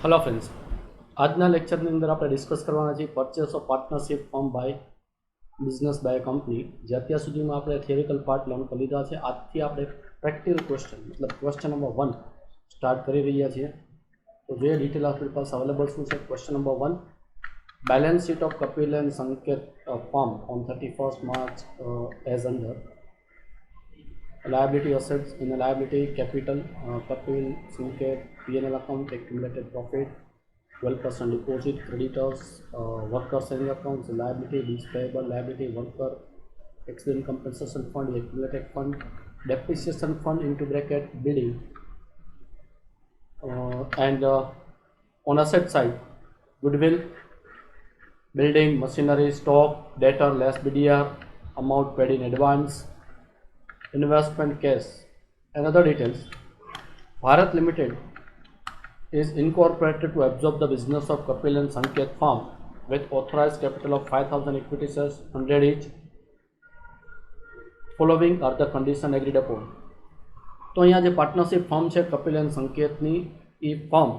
Hello friends, આજના લેક્ચરની અંદર આપણે ડિસ્કસ કરવાના છીએ purchase of partnership firm by business by company. જે અત્યાર સુધીમાં આપણે થિયરિકલ પાર્ટ લર્ન કરી લીધા છે. આજથી આપણે પ્રેક્ટિકલ ક્વેશ્ચન મતલબ ક્વેશ્ચન નંબર 1 સ્ટાર્ટ કરી રહ્યા છીએ. તો જે ડિટેલ આપણી પાસે અવેલેબલ શું છે. Question number 1, balance sheet of Kapil and Sanket firm on 31st March as under liability assets. In the liability capital, Kapil, Sanket, P&L account, accumulated profit, 12% deposit, creditors, worker saving accounts, liability, bills payable, liability, worker, accident compensation fund, accumulated fund, depreciation fund into bracket, bidding, and on asset side, goodwill, building, machinery, stock, debtor, less BDR, amount paid in advance, investment cash and other details. Bharat Limited is incorporated to absorb the business of Kapil and Sanket Farm with authorized capital of 5,000 equity shares, 100 each. Following are the conditions agreed upon. તો અહીંયા જે partnership firm છે Kapil and સંકેતની, એ firm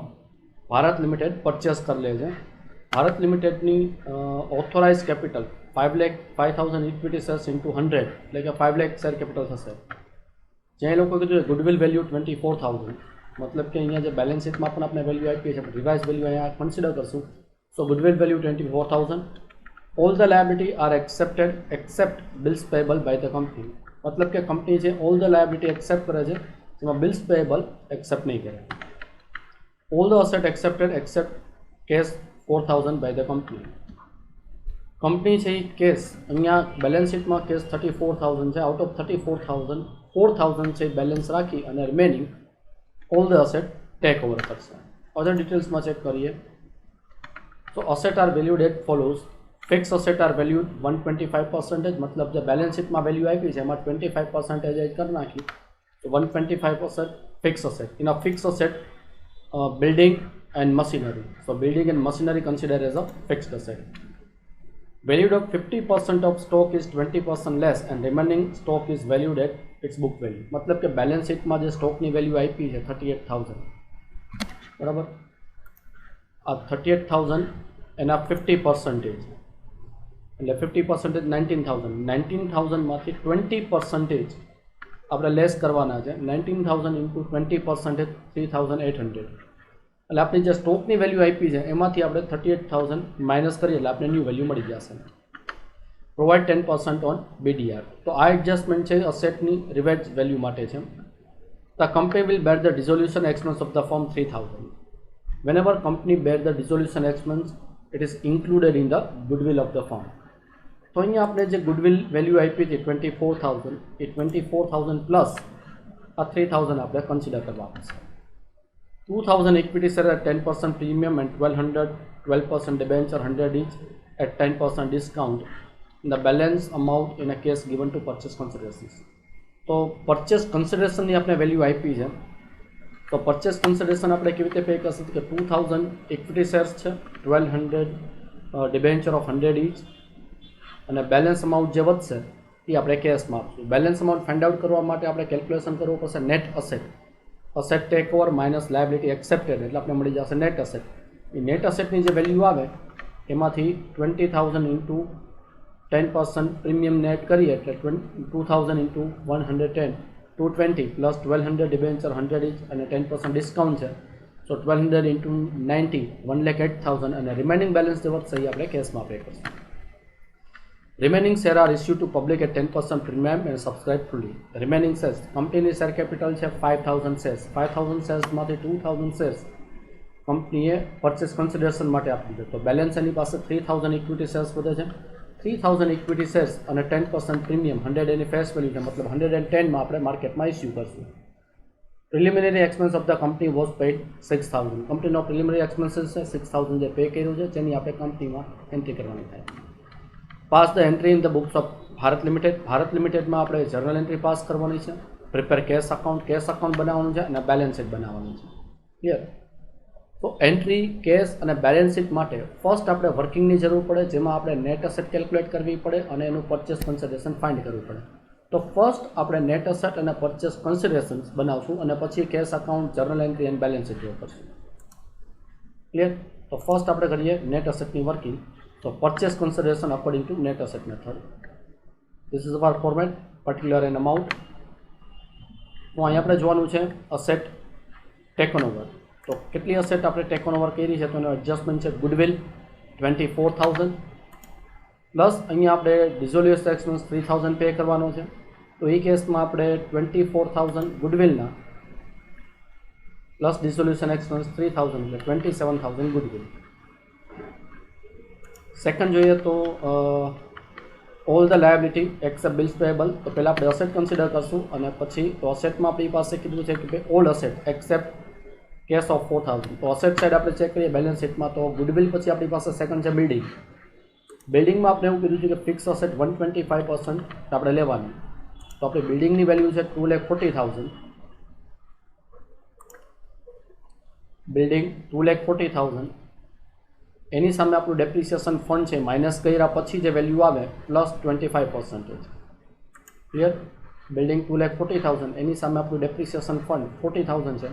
Bharat limited purchase કરી લે છે. ભારત લિમિટેડની authorise capital 5,00,000 equity shares into 100 એટલે કે 5 લાખ શેર કેપિટલ થશે. જ્યાં એ લોકો કીધું ગુડવિલ વેલ્યુ 24,000, મતલબ કે અહીંયા જે બેલેન્સ શીટમાં પણ આપણે વેલ્યુ આપીએ છીએ, રિવાઇઝ વેલ્યુ અહીંયા કન્સિડર કરશું. So goodwill value 24,000. All the liability are accepted except bills payable by the company. મતલબ કે કંપની છે ઓલ ધ લાયબિલિટી એક્સેપ્ટ કરે છે, જેમાં બિલ્સ પેએબલ એક્સેપ્ટ નહીં કરે. All the asset accepted accept cash 4,000 by the company. Company છે એ કેશ, અહીંયા બેલેન્સ શીટમાં કેશ 34,000 છે. આઉટ ઓફ 34,000 4,000 છે બેલેન્સ રાખી અને remaining all the asset take over કરશે. અધર ડિટેલ્સમાં ચેક કરીએ તો asset are valued at follows. Fixed asset are valued 125%, મતલબ જે બેલેન્સ શીટમાં વેલ્યુ આપી છે એમાં 25% એડ કરી નાખી તો 125% fix asset. In a fix asset building and machinery. So building and machinery consider as a fixed asset. Valued of 50% of stock is 20% less and remaining stock is valued at its book value. मतलब કે balance શીટમાં જે સ્ટોકની value આપી છે 38,000, બરાબર. આ 38,000 એના 50% એટલે 50% 19,000. 19,000માંથી 20% આપણે લેસ કરવાના છે. 19,000 ઇન્ટુ 20% 3,800. એટલે આપણી જે સ્ટોકની વેલ્યુ આપી છે એમાંથી આપણે 38,000 માઇનસ કરીએ એટલે આપણે ન્યૂ વેલ્યુ મળી જશે. Provide 10% on BDR. તો આ એડજસ્ટમેન્ટ છે અસેટની રિવાઇઝ વેલ્યુ માટે છે. The company will bear the dissolution expense of the firm 3,000. Whenever company bear the dissolution expense it is included in the goodwill of the firm. તો અહીંયા આપણે જે goodwill value આપી હતી 24,000, એ 24,000 પ્લસ આ 3,000 આપણે કન્સિડર કરવા પડશે. 2,000 equity share at 10% premium and 12% debenture 100 each at 10% discount. The balance amount in a case given to purchase considerations. તો પરચેસ કન્સિડરેશનની આપણે વેલ્યુ આપી છે. તો પરચેસ કન્સિડરેશન આપણે કેવી રીતે પે કરશું કે 2,000 ઇક્વિટી શેર્સ છે, 1,200 ડિબેન્ચર ઓફ 100 ઇચ અને બેલેન્સ અમાઉન્ટ જે વધશે એ આપણે કેશમાં આપશું. બેલેન્સ અમાઉન્ટ ફાઇન્ડ આઉટ કરવા માટે આપણે કેલ્ક્યુલેશન કરવું પડશે net asset. Asset take over minus liability accepted એટલે આપણે મળી જશે નેટ અસેટ. એ નેટ અસેટની જે વેલ્યુ આવે એમાંથી 20,000 ઇન્ટુ 10% પ્રીમિયમ નેટ કરીએ એટલે 2,000 ઇન્ટુ 110 220 પ્લસ 1,200 ડિબેન્ચર 100 ઇચ અને 10% ડિસ્કાઉન્ટ છે. સો 1,200 ઇન્ટુ 90 1,08,000 અને રિમેનિંગ બેલેન્સ જે વધશે એ આપણે કેશમાં પે કરશું. Remaining share are issued to public at 10% premium and subscribe fully. Remaining shares, કંપનીની શેર કેપિટલ છે 5,000 શેર્સ. 5,000 શેર્સમાંથી 2,000 શેર્સ કંપનીએ પરચેસ કન્સિડરેશન માટે આપી દીધું. તો બેલેન્સ એની પાસે 3,000 ઇક્વિટી શેર્સ વધે છે. 3,000 ઇક્વિટી શેર્સ અને 10% પ્રીમિયમ 100 એની ફેસ વેલ્યુ છે, મતલબ 110માં આપણે માર્કેટમાં ઇસ્યુ કરશું. Preliminary expense of the company was paid 6,000. કંપનીનો પ્રિલિમિનરી એક્સપેન્સીસ છે 6,000 જે પે કર્યું છે જેની આપણે કંપનીમાં એન્ટ્રી કરવાની થાય. Pass the entry in the books of Bharat limited. Bharat લિમિટેડમાં આપણે જર્નલ એન્ટ્રી પાસ કરવાની છે. પ્રિપેર કેશ અકાઉન્ટ બનાવવાનું છે અને બેલેન્સ શીટ બનાવવાની છે. ક્લિયર. તો એન્ટ્રી કેશ અને બેલેન્સ શીટ માટે ફર્સ્ટ આપણે વર્કિંગની જરૂર પડે, જેમાં આપણે નેટ અસેટ કેલ્ક્યુલેટ કરવી પડે અને એનું પરચેસ કન્સિડરેશન ફાઇન્ડ કરવું પડે. તો ફર્સ્ટ આપણે નેટ અસેટ અને પરચેસ કન્સિડરેશન્સ બનાવશું અને પછી cash account, journal entry and balance sheet કરશું. क्लियर? तो फर्स्ट આપણે કરીએ નેટ એસેટની વર્કિંગ. તો purchase consideration according to net asset method. This is our format particular and amount. તો અહીં આપણે જોવાનું છે અસેટ ટેકન ઓવર. તો કેટલી અસેટ આપણે ટેકન ઓવર કરી છે તો એનો એડજસ્ટમેન્ટ છે ગુડવિલ 24,000 પ્લસ અહીંયા આપણે ડિઝોલ્યુશન એક્સપેન્સ 3,000 પે કરવાનો છે. તો એ કેસમાં આપણે 24,000 ગુડવિલના પ્લસ ડિઝોલ્યુશન એક્સપેન્સ 3,000 એટલે 27,000 ગુડવિલ. સેકન્ડ જોઈએ તો all the liability accept bills payable. તો પહેલાં આપણે અસેટ કન્સિડર કરશું અને પછી તો અસેટમાં આપણી પાસે કીધું છે કે ભાઈ all asset accept cash of 4,000. તો અસેટ સાઈડ આપણે ચેક કરીએ બેલેન્સ શીટમાં. તો ગુડવિલ પછી આપણી પાસે સેકન્ડ છે બિલ્ડિંગ. બિલ્ડિંગમાં આપણે એવું કીધું છે કે ફિક્સ અસેટ 125% આપણે લેવાની. તો આપણી બિલ્ડિંગની વેલ્યુ છે 2,40,000. બિલ્ડિંગ 2,40,000. એની સામે આપણું ડેપ્રિસિએશન ફંડ છે માઇનસ કર્યા પછી જે વેલ્યુ આવે પ્લસ 25%. ક્લિયર? બિલ્ડિંગ 2,40,000 એની સામે આપણું ડેપ્રિસિએશન ફંડ 40,000 છે.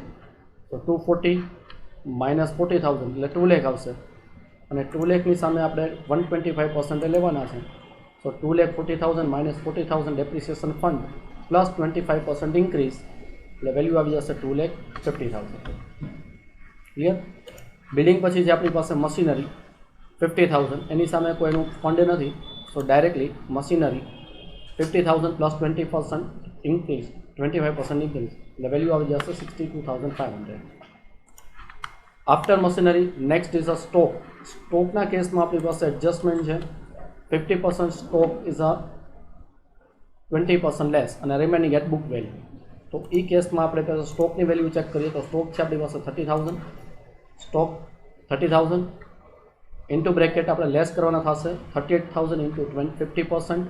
તો 240 માઇનસ 40,000 એટલે 2 લાખ આવશે. અને 2 લાખની સામે આપણે 125% લેવાના છે. તો 2,40,000 minus 40,000 depreciation fund plus 25% increase એટલે વેલ્યુ આવી જશે 2,50,000. ક્લિયર? બિલ્ડિંગ પછી જે આપણી પાસે મશીનરી 50,000 એની સામે કોઈનું ફંડ નથી. So directly machinery 50,000 plus 20% increase 25% increase એટલે વેલ્યુ આવી જશે 62,500. After machinery next is a stock. સ્ટોકના કેસમાં આપણી પાસે એડજસ્ટમેન્ટ છે 50% સ્ટોક ઇઝ અ 20% લેસ અને રિમેનિંગ એટ બુક વેલ્યુ. તો એ કેસમાં આપણે પહેલાં સ્ટોકની વેલ્યુ ચેક કરીએ. તો સ્ટોક છે આપણી પાસે 30,000. સ્ટોક 30,000 ઇન્ટુ બ્રેકેટ આપણે લેસ કરવાના થશે 38,000 ઇન્ટુ 50%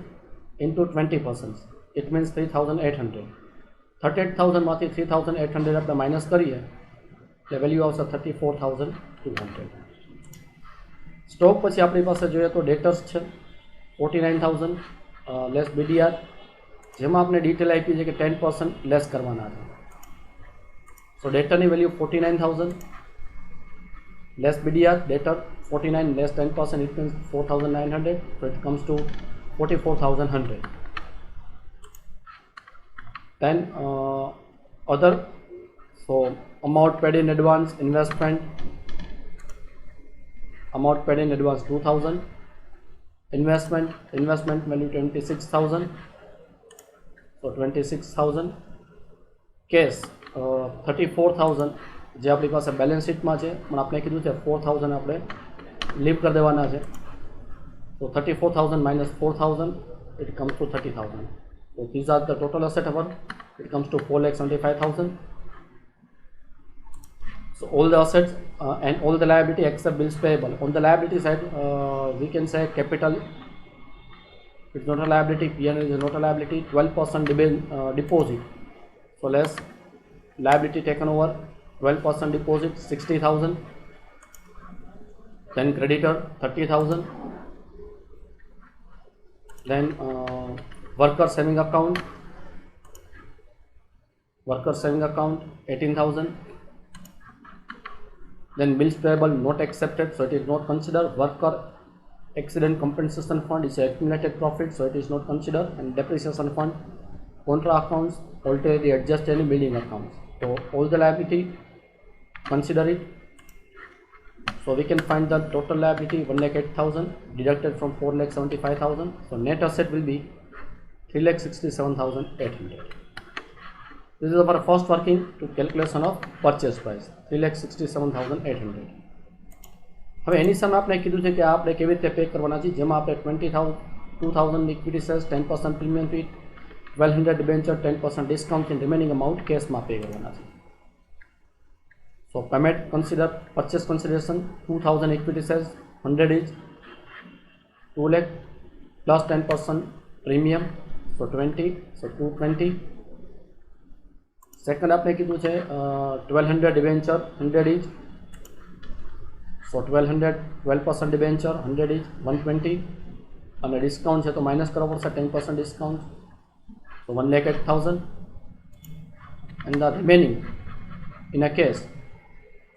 ઇન્ટુ 20%. It means 3,800. 38,000માંથી 3,800 આપણે માઇનસ કરીએ એટલે વેલ્યુ આવશે 34,200. સ્ટોક પછી આપણી પાસે જોઈએ તો ડેટર્સ છે 49,000 લેસ બીડીઆર, જેમાં આપણે ડિટેલ આપી છે કે 10% લેસ કરવાના છે. સો ડેટરની value 49,000 less BDR, debtor 49 less 10%, it means 4,900, so it comes to 44,100. Then other, so amount paid in advance, investment, amount paid in advance 2,000, investment value 26,000, so 26,000, cash 34,000 જે આપણી પાસે બેલેન્સ શીટમાં છે પણ આપણે કીધું છે 4,000 આપણે લીવ કરી દેવાના છે. તો 34,000 minus 4,000 it comes to 30,000. So these are the total asset of it comes to 4,75,000. So all the assets and all the liability except bills payable. On the liability side we can say capital, it's not a liability, P&L is not a liability. 12% deposit, so less liability taken over 12% deposit 60,000. Then creditor 30,000. Then worker saving account 18,000. Then bills payable not accepted, so it is not considered. Worker accident compensation fund is accumulated profit, so it is not considered. And depreciation fund, contra accounts, already adjust any building accounts. So all the liability consider it. So we can find the total liability 1,08,000 deducted from 4,75,000. So net asset will be 3,67,800. This is our first working to calculation of purchase price 3,67,800. હવે એની સામે આપણે કીધું છે કે આપણે કેવી રીતે pay કરવાના છે, જેમાં આપણે 2,000 equity shares 10% premium fee 1,200 debenture 10% discount and remaining amount કેશમાં પે કરવાના છે. So payment consider purchase consideration 2,000 equity shares 100 each 2 lakh plus 10% premium, so 20, so 220. Second આપણે કીધું છે 1,200 debenture 100 each, so 1,200 12% debenture 100 each 120. અને ડિસ્કાઉન્ટ છે તો માઇનસ કરવો પડશે 10% discount, so 1,08,000. and the remaining in a case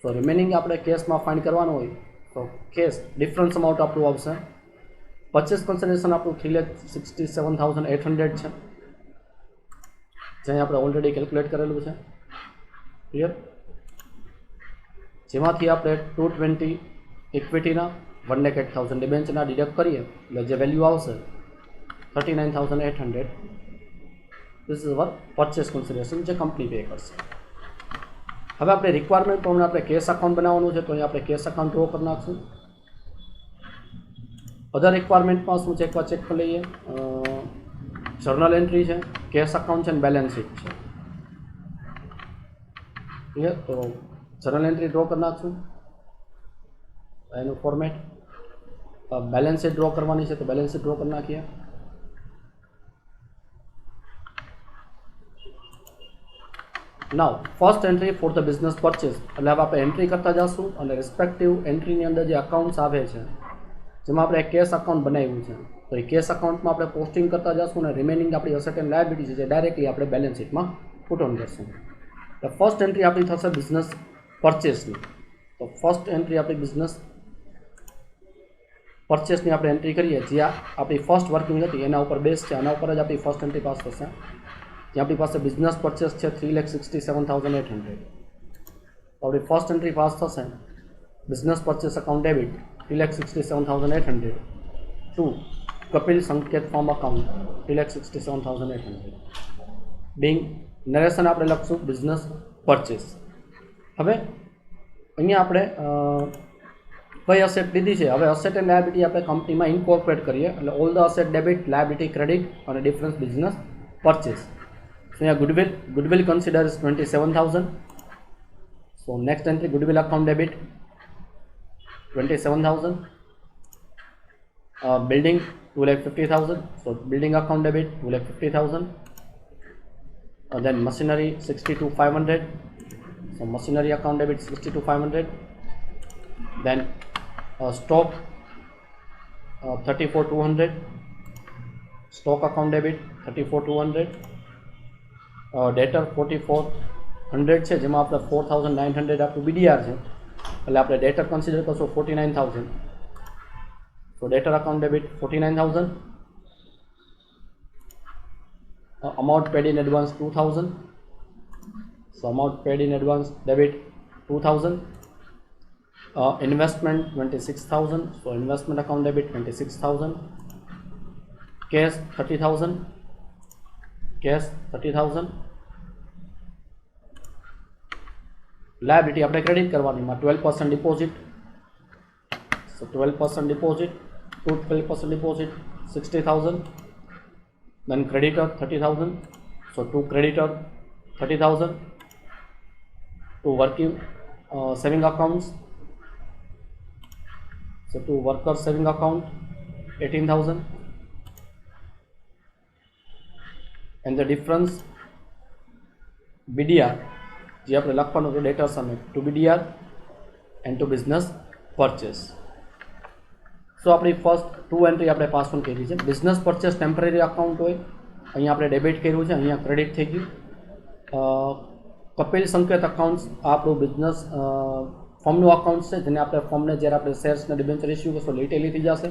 so remaining આપણે કેશમાં ફાઇન્ડ કરવાનું હોય તો કેશ ડિફરન્સ અમાઉન્ટ આપણું આવશે પરચેસ કન્સિડરેશન આપણું 3,67,800 છે જે આપણે ઓલરેડી કેલ્ક્યુલેટ કરેલું છે ક્લિયર જેમાંથી આપણે 220 ઇક્વિટીના 1,08,000 ડિબેન્ચરના ડિડક્ટ કરીએ એટલે જે વેલ્યુ આવશે 39,800 this is our purchase consideration જે કંપની પે કરશે હવે આપણે રિક્વાયરમેન્ટ પ્રમાણે આપણે કેશ અકાઉન્ટ બનાવવાનું છે તો અહીંયા આપણે કેશ અકાઉન્ટ ડ્રો કરી નાખશું અધર રિક્વાયરમેન્ટમાં શું છે એકવાર ચેક કરી લઈએ જર્નલ એન્ટ્રી છે કેશ અકાઉન્ટ છે અને બેલેન્સ શીટ છે ક્લિયર તો જર્નલ એન્ટ્રી ડ્રો કરી નાખશું એનું ફોર્મેટ બેલેન્સ શીટ ડ્રો કરવાની છે તો બેલેન્સ શીટ ડ્રો કરી નાખીએ now first entry for the business purchase એટલે હવે આપણે એન્ટ્રી કરતા જઈશું અને રિસ્પેક્ટિવ એન્ટ્રીની અંદર જે અકાઉન્ટ્સ આવે છે જેમાં આપણે કેશ અકાઉન્ટ બનાવ્યું છે તો એ કેશ અકાઉન્ટમાં આપણે પોસ્ટિંગ કરતા જઈશું અને રિમેનિંગ આપણી અસેટ એન્ડ લાયબિલિટી છે જે ડાયરેક્ટલી આપણે બેલેન્સ શીટમાં પુટ ઓન કરશું તો ફર્સ્ટ એન્ટ્રી આપણી થશે બિઝનેસ પરચેસની તો ફર્સ્ટ એન્ટ્રી આપણી બિઝનેસ પરચેસની આપણે એન્ટ્રી કરીએ જ્યાં આપણી ફર્સ્ટ વર્કિંગ હતી એના ઉપર બેઝ છે આના ઉપર જ આપણી ફર્સ્ટ એન્ટ્રી પાસ થશે જ્યાં આપણી પાસે બિઝનેસ પરચેસ છે 3,67,800 તો આપણી ફર્સ્ટ એન્ટ્રી પાસ થશે business purchase account debit 3,67,800 to Kapil Sanket form account 3,67,800 Bing narration આપણે લખશું બિઝનેસ પરચેસ હવે અહીંયા આપણે કઈ અસેટ લીધી છે હવે અસેટ એન્ડ લાયબિલિટી આપણે કંપનીમાં ઇન્કોર્પોરેટ કરીએ એટલે all the asset debit liability credit અને difference business purchase So here goodwill consider is 27,000. So next entry goodwill account debit 27,000. Building 2,50,000. So building account debit 2,50,000. Then machinery 62,500. So machinery account debit 62,500. Then stock 34,200. Stock account debit 34,200. ડેટર 4,400 છે જેમાં આપણે 4,900 આપણું બીડીઆર છે એટલે આપણે ડેટર consider કરશું 49,000 તો ડેટર account debit 49,000 amount paid in advance 2,000 so amount paid in advance debit 2,000 investment 26,000 so investment account debit 26,000 cash 30,000 cash 30,000 liability આપણે ક્રેડિટ કરવાની માં 12% deposit so 12% deposit to 12% deposit 60,000 then creditor 30,000 so to creditor 30,000 to working saving accounts so to worker saving account 18,000 and the difference BDR જે આપણે લખવાનું છે data સામે to BDR and to business purchase so આપણી first two entry આપણે pass on કરી છે business purchase temporary account હોય અહીંયા આપણે ડેબિટ કર્યું છે અહીંયા ક્રેડિટ થઈ ગયું કપિલ સંકેત અકાઉન્ટ્સ આપણું બિઝનેસ ફોર્મનું અકાઉન્ટ છે જેને આપણે ફોર્મને જ્યારે આપણે શેર્સને ડિબેન્ચર ઇસ્યુ કરશો લિટેલી થઈ જશે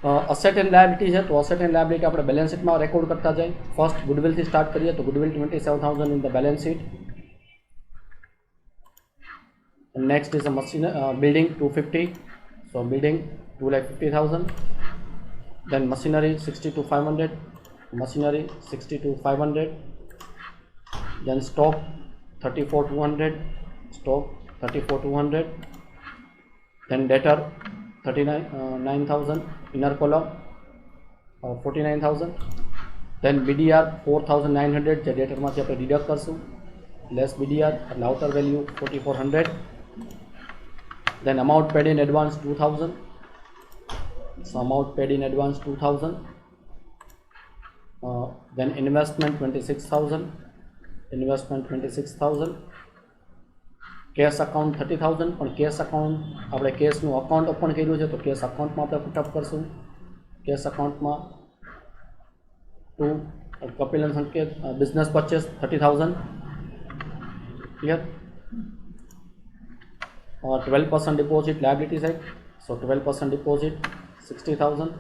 અસેટ એન્ડ લાયબિલિટી છે તો અસેટ એન્ડ લાયબિલિટી આપણે બેલેન્સ શીટમાં રેકોર્ડ કરતા જાય ફર્સ્ટ ગુડવિલથી સ્ટાર્ટ કરીએ તો goodwill 27,000 in the balance sheet next is a machine building 250 so building 2,50,000 then machinery 62,500 machinery 62,500 then stock 34,200 stock 34,200 then debtor 39,000 inner column 49,000 then BDR 4,900 જે ડેટરમાંથી આપણે deduct કરશું less BDR એટલે outer value 4,400 then amount paid in advance 2,000 so amount paid in advance 2,000 then investment 26,000 investment 26,000 cash account 30,000 પણ cash account આપણે કેશનું account open કર્યું છે તો cache અકાઉન્ટમાં આપણે પુટઅપ કરશું કેશ અકાઉન્ટમાં ટુ કપિલ સંકેત business purchase 30,000 clear 12% deposit liability side, so 12% deposit 60,000.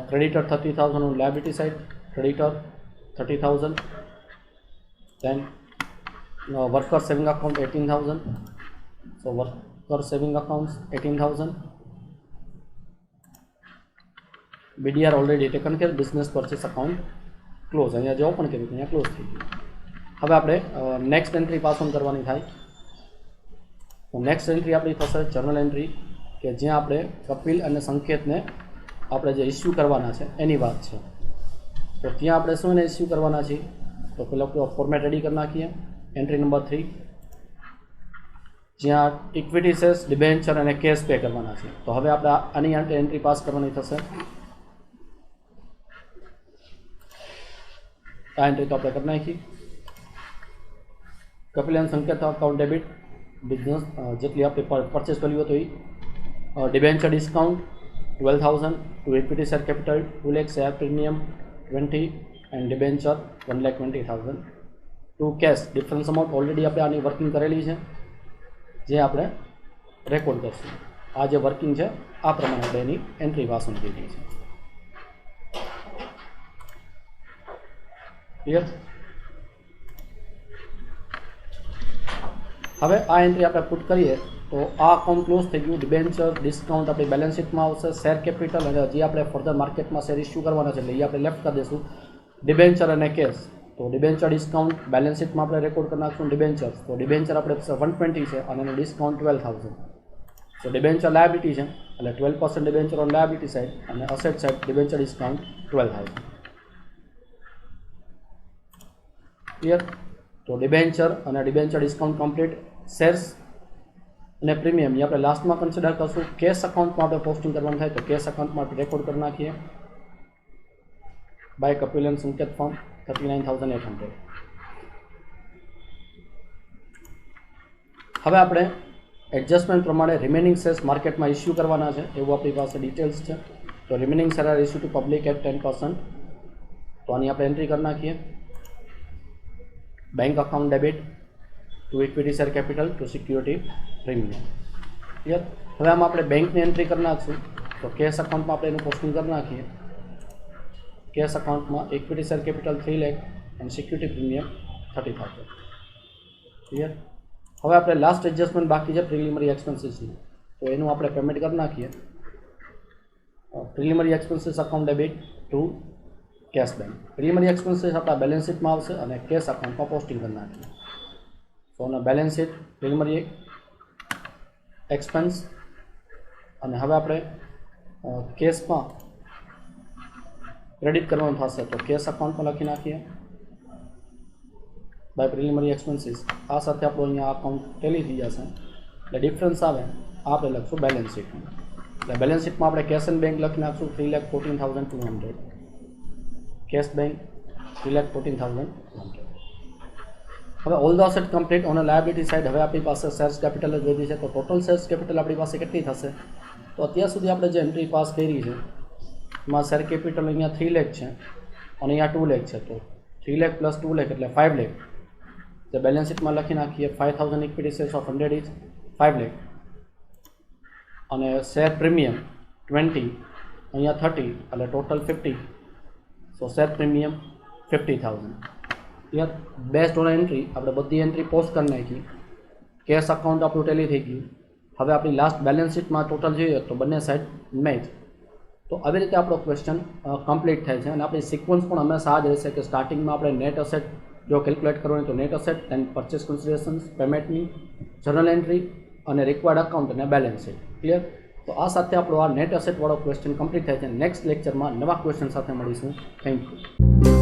Creditor 30,000 on liability side, creditor 30,000. Then worker saving account 18,000, so worker saving accounts 18,000. BDR already taken care, business purchase account close, અહીંયા જે open કર્યું અહીંયા close થઈ ગયું. હવે આપણે next entry pass on કરવાની થાય. તો નેક્સ્ટ એન્ટ્રી આપણી થશે જર્નલ એન્ટ્રી, કે જ્યાં આપણે કપિલ અને સંકેતને આપણે જે ઇસ્યુ કરવાના છે એની વાત છે. તો ત્યાં આપણે શું એને ઇસ્યુ કરવાના છીએ, તો પેલો ફોર્મેટ રેડી કરી નાખીએ. એન્ટ્રી નંબર 3, જ્યાં ઇક્વિટી શેર્સ, ડિબેન્ચર અને કેશ પે કરવાના છે. તો હવે આપણે આની એન્ટ્રી પાસ કરવાની થશે. આ એન્ટ્રી તો આપણે કરી નાખી. Kapil and Sanket account debit, business જેટલી આપણી પરચેસ વેલ્યુ હતો એ, debenture discount 12,000, to equity share capital 2 lakh, share premium 20 and debenture 1,20,000. To cash difference amount already આપણે આની વર્કિંગ કરેલી છે, જે આપણે રેકોર્ડ કરશું. આ જે વર્કિંગ છે આ પ્રમાણે આપણે એની એન્ટ્રી પાસ ઓન કરી છે. ક્લિયર? હવે આ એન્ટ્રી આપણે પુટ કરીએ તો આ અકાઉન્ટ ક્લોઝ થઈ ગયું. ડિબેન્ચર ડિસ્કાઉન્ટ આપણી બેલેન્સ શીટમાં આવશે. શેર કેપિટલ અને હજી આપણે ફર્ધર માર્કેટમાં શેર ઇસ્યુ કરવાના છે એટલે એ આપણે લેફ્ટ કરી દઈશું. ડિબેન્ચર અને કેશ, તો ડિબેન્ચર ડિસ્કાઉન્ટ બેલેન્સ શીટમાં આપણે રેકોર્ડ કરી નાખશું. ડિબેન્ચર, તો ડિબેન્ચર આપણે 120 છે અને એનું ડિસ્કાઉન્ટ 12,000. તો ડિબેન્ચર લાયબિલિટી છે એટલે 12% ડિબેન્ચર ઓન લાયબિલિટી સાઇડ અને asset side debenture discount 12,000. Clear? તો ડિબેન્ચર અને ડિબેન્ચર ડિસ્કાઉન્ટ કમ્પ્લીટ. શેર્સ અને પ્રીમિયમ એ આપણે લાસ્ટમાં કન્સિડર કરશું. કેશ અકાઉન્ટમાં આપણે પોસ્ટિંગ કરવાનું થાય તો કેશ અકાઉન્ટમાં આપણે રેકોર્ડ કરી નાખીએ. By Kapil and Sanket firm 39,800. હવે આપણે એડજસ્ટમેન્ટ પ્રમાણે રિમેનિંગ શેર્સ માર્કેટમાં ઇસ્યુ કરવાના છે એવું આપણી પાસે ડિટેલ્સ છે. તો remaining share are issue to public at 10%. તો આની આપણે એન્ટ્રી કરી નાખીએ. Bank account debit, to equity share capital, to security premium. Clear? હવે આમાં આપણે બેંકની એન્ટ્રી કરી નાખશું. તો કેશ અકાઉન્ટમાં આપણે એનું પોસ્ટિંગ કરી નાખીએ. કેશ અકાઉન્ટમાં ઇક્વિટી શેર કેપિટલ 3 લાખ અને સિક્યુરિટી પ્રીમિયમ 30,000. ક્લિયર? હવે આપણે લાસ્ટ એડજસ્ટમેન્ટ બાકી છે પ્રિલિમિનરી એક્સપેન્સીસની, તો એનું આપણે પેમેન્ટ કરી નાખીએ. Preliminary expenses account debit two cash bank. Preliminary expenses આપણા બેલેન્સ શીટમાં આવશે અને કેશ અકાઉન્ટમાં પોસ્ટિંગ કરી નાખીએ. તો આના બેલેન્સ શીટ, પ્રિલિમિનરી એક્સપેન્સ અને હવે આપણે કેશમાં ક્રેડિટ કરવાનું થશે તો કેશ અકાઉન્ટમાં લખી નાખીએ બાય પ્રિલિમિનરી એક્સપેન્સીસ. આ સાથે આપણું અહીંયા અકાઉન્ટ ટેલી થઈ જશે એટલે ડિફરન્સ આવે આ આપણે લખશું બેલેન્સ શીટમાં. એટલે બેલેન્સ શીટમાં આપણે કેશ એન્ડ બેંક લખી નાખશું 3,14,200. Cash bank 3,14,200. હવે all the asset complete. On liability side હવે આપણી પાસે શેર્સ કેપિટલ જ વધી છે. તો ટોટલ શેર્સ કેપિટલ આપણી પાસે કેટલી થશે? તો અત્યાર સુધી આપણે જે એન્ટ્રી પાસ કરી છે એમાં શેર કેપિટલ અહીંયા 3 લાખ છે અને અહીંયા 2 લાખ છે. તો 3 લાખ પ્લસ 2 લાખ એટલે 5 લાખ. જે બેલેન્સ શીટમાં લખી નાખીએ 5,000 equity shares of 100 each 5 lakh અને શેર પ્રીમિયમ 20 અહીંયા 30 એટલે total 50. So share premium 50,000. Clear? Based on entry આપણે બધી એન્ટ્રી પોસ્ટ કરી નાખી. કેશ અકાઉન્ટ આપણું ટેલી થઈ ગયું. હવે આપણી લાસ્ટ બેલેન્સ શીટમાં ટોટલ જોઈએ તો બંને સાઈડ મેચ. તો આવી રીતે આપણો ક્વેશ્ચન કમ્પ્લીટ થાય છે અને આપણી સિક્વન્સ પણ હંમેશા આ જ રહેશે કે સ્ટાર્ટિંગમાં આપણે નેટ અસેટ જો કેલ્ક્યુલેટ કરવાની તો નેટ અસેટ, દેન પરચેસ કન્સિડરેશન્સ, પેમેન્ટની, જર્નલ એન્ટ્રી અને રિક્વાયર્ડ અકાઉન્ટ અને બેલેન્સ શીટ. ક્લિયર? તો આ સાથે આપણો આ નેટ અસેટવાળો ક્વેશ્ચન કમ્પ્લીટ થાય છે. નેક્સ્ટ લેક્ચરમાં નવા ક્વેશ્ચન સાથે મળીશું. Thank you.